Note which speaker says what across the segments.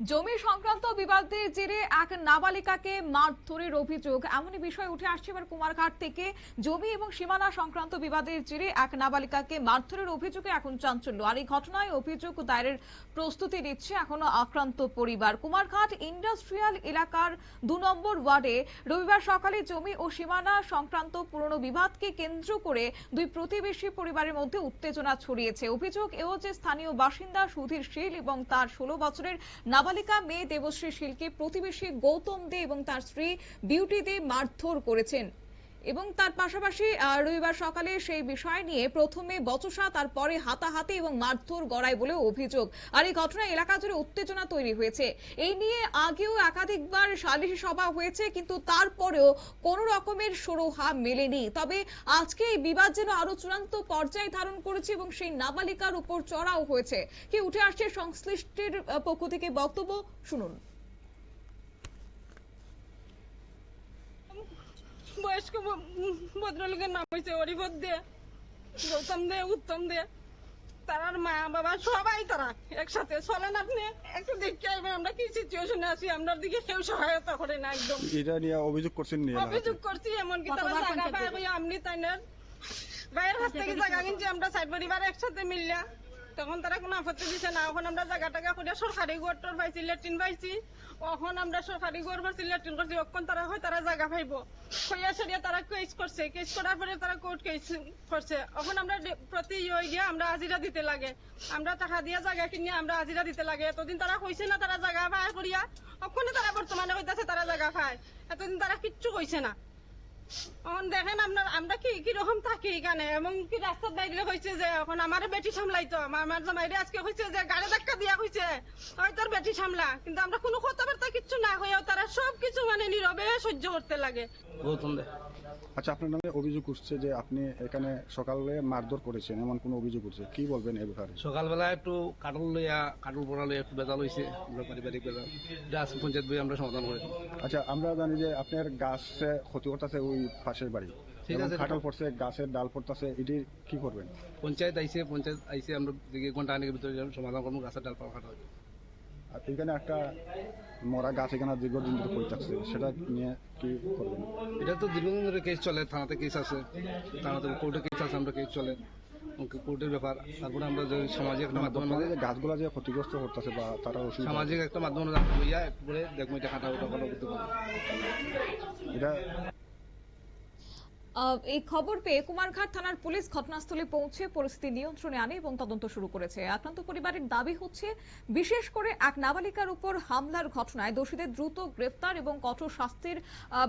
Speaker 1: জমি সংক্রান্ত বিবাদের জেরে এক নাবালিকাকে মারধরের অভিযোগ, এমনই বিষয় উঠে আসছে এবার কুমারঘাট থেকে। জমি এবং সীমানা সংক্রান্ত বিবাদের জেরে এক নাবালিকাকে মারধরের অভিযোগে এখন চাঞ্চল্য। আর এই ঘটনায় অভিযোগ দায়েরের প্রস্তুতি নিচ্ছে এখনো আক্রান্ত পরিবার। কুমারঘাট ইন্ডাস্ট্রিয়াল এলাকার ২ নম্বর ওয়ার্ডে রবিবার সকালে জমি ও সীমানা সংক্রান্ত পুরনো বিবাদকে কেন্দ্র করে দুই প্রতিবেশী পরিবারের মধ্যে উত্তেজনা ছড়িয়েছে। অভিযোগ এও যে স্থানীয় বাসিন্দা সুধীর শীল এবং তার ১৬ বছরের নাবালিকা মেয়ে দেবশ্রী শীলকে প্রতিবেশী গৌতম দে এবং তার স্ত্রী বিউটি দে মারধর করেছেন এবং তার পাশাপাশি রবিবার সকালে সেই বিষয় নিয়ে প্রথমে বচসা, তারপরে হাতাহাতি এবং মারধর গড়ায় বলে অভিযোগ। আর এই ঘটনায় এলাকা জুড়ে উত্তেজনা তৈরি হয়েছে। এই নিয়ে আগেও একাধিকবার সালিশি সভা হয়েছে, কিন্তু তারপরেও কোনো রকমের সুরাহা মেলেনি। তবে আজকে এই বিবাদ যেন আরো চূড়ান্ত পর্যায়ে ধারণ করেছে এবং সেই নাবালিকার উপর চড়াও হয়েছে। কি উঠে আসছে সংশ্লিষ্টের পক্ষ থেকে বক্তব্য, শুনুন।
Speaker 2: বয়স্ক ভদ্রলোকের নাম হয়েছে হরিপদ দে, গৌতম দে, উত্তম দে। তার মা বাবা সবাই তারা একসাথে চলেন। আপনি একটু দেখতে আসবেন আমরা কি সিচুয়েশনে আছি, আমরা দিকে কেউ সহায়তা করে না। একদম
Speaker 3: এটা নিয়ে অভিযোগ করছেন?
Speaker 2: অভিযোগ করছি, এমনকি তারা জায়গা পায় আমনি তাই না বাইরের কাছ থেকে জায়গা কিনছি আমরা ৬০ পরিবার একসাথে মিললা, তখন তারা কোনো আপত্তি দিছে না। এখন আমরা জায়গা টাকা করে সরকারি ঘর টর পাইছি, ল্যাট্রিন পাইছি। এখন আমরা সরকারি ঘর পাইছি, ল্যাট্রিন করছি। এখন তারা হয় তারা জায়গা পাইব কইয়া সরিয়া তারা কেস করছে। কেস করার পরে তারা কোর্ট কেস করছে। এখন আমরা প্রতি গিয়ে আমরা হাজিরা দিতে লাগে, আমরা টাকা দিয়ে জায়গা কিনে আমরা হাজিরা দিতে লাগে। এতদিন তারা কইছে না তারা জায়গা পায় করিয়া, ওখানে তারা বর্তমানে কইতাছে তারা জায়গা পায়। এতদিন তারা কিচ্ছু কইছে না। এখন দেখেন আমরা কিরকম থাকি এখানে, এবং কি রাস্তার বাইরে হয়েছে যে এখন আমার বেটি সামলাইতো, আমার জামাইরে আজকে হয়েছে যে গাড়ি ধাক্কা দিয়া হয়েছে হয় তোর বেটি সামলা, কিন্তু আমরা কোনো কথাবার্তা কিচ্ছু না হয়েও তারা সবকিছু মানে নীরবে সহ্য করতে লাগে।
Speaker 3: আচ্ছা, আপনার নামে অভিযোগ উঠছে যে আপনি এখানে সকালে মারধর করেছেন, এমন কোন অভিযোগ উঠছে, কি বলবেন এই ব্যাপারে?
Speaker 4: সকালবেলা একটু কাটল পড়া লইয়া একটু বেজাল হয়েছে, আমরা পারিবারিক বেজাল, পঞ্চায়েত বই আমরা সমাধান করে।
Speaker 3: আচ্ছা, আমরা জানি যে আপনার গাছে ক্ষতি করতেছে ওই পাশের বাড়ি, কাটল পড়ছে, গাছের ডাল পড়তেছে, এটি কি করবেন?
Speaker 4: পঞ্চায়েত আইসে আমরা ঘন্টা খানেকের ভিতরে সমাধান করবো, গাছের ডাল পাওয়া কাটা হবে।
Speaker 3: আর এখানে একটা মরা গাছ এখানে দীর্ঘদিন ধরে পড়ে থাকছে, সেটা নিয়ে কি করবেন?
Speaker 4: এটা তো দীর্ঘদিন ধরে কেস চলে, থানাতে কেস আছে, থানাতে কোর্টে কেস আছে, আমরা কেস চলে কোর্টের ব্যাপার। তারপরে আমরা যে সামাজিক একটা মাধ্যমে
Speaker 3: গাছগুলা যে ক্ষতিগ্রস্ত করতেছে বা তারা
Speaker 4: সামাজিক একটা মাধ্যমে লইয়া একটু করে দেখবো এটা কাটা ওটা ভালো করতে পারবো।
Speaker 3: এটা
Speaker 1: এই খবর পেয়ে কুমারঘাট থানার পুলিশ ঘটনাস্থলে পৌঁছে পরিস্থিতি নিয়ন্ত্রণে আনে এবং তদন্ত শুরু করেছে। আক্রান্ত পরিবারের দাবি হচ্ছে, বিশেষ করে এক নাবালিকার উপর হামলার ঘটনায় দোষীদের দ্রুত গ্রেফতার এবং কঠোর শাস্তির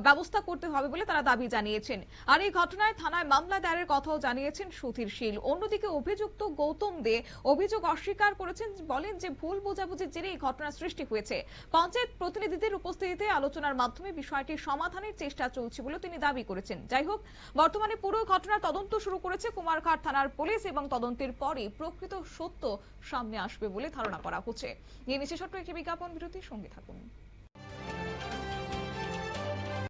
Speaker 1: ব্যবস্থা করতে হবে বলে তারা দাবি জানিয়েছেন। আর এই ঘটনায় থানায় মামলা দায়েরের কথাও জানিয়েছেন সুধীর শীল। অন্যদিকে অভিযুক্ত গৌতম দে অভিযোগ অস্বীকার করেছেন, বলেন যে ভুল বোঝাবুঝির জেরে এই ঘটনার সৃষ্টি হয়েছে। পঞ্চায়েত প্রতিনিধিদের উপস্থিতিতে আলোচনার মাধ্যমে বিষয়টি সমাধানের চেষ্টা চলছে বলে তিনি দাবি করেছেন। যাই হোক, বর্তমানে পুরো ঘটনার তদন্ত শুরু করেছে কুমারঘাট থানার পুলিশ এবং তদন্তের পরে প্রকৃত সত্য সামনে আসবে বলে ধারণা করা হচ্ছে। নিয়ে নিচ্ছে ছোট্ট একটি বিজ্ঞাপন বিরতির সঙ্গে থাকুন।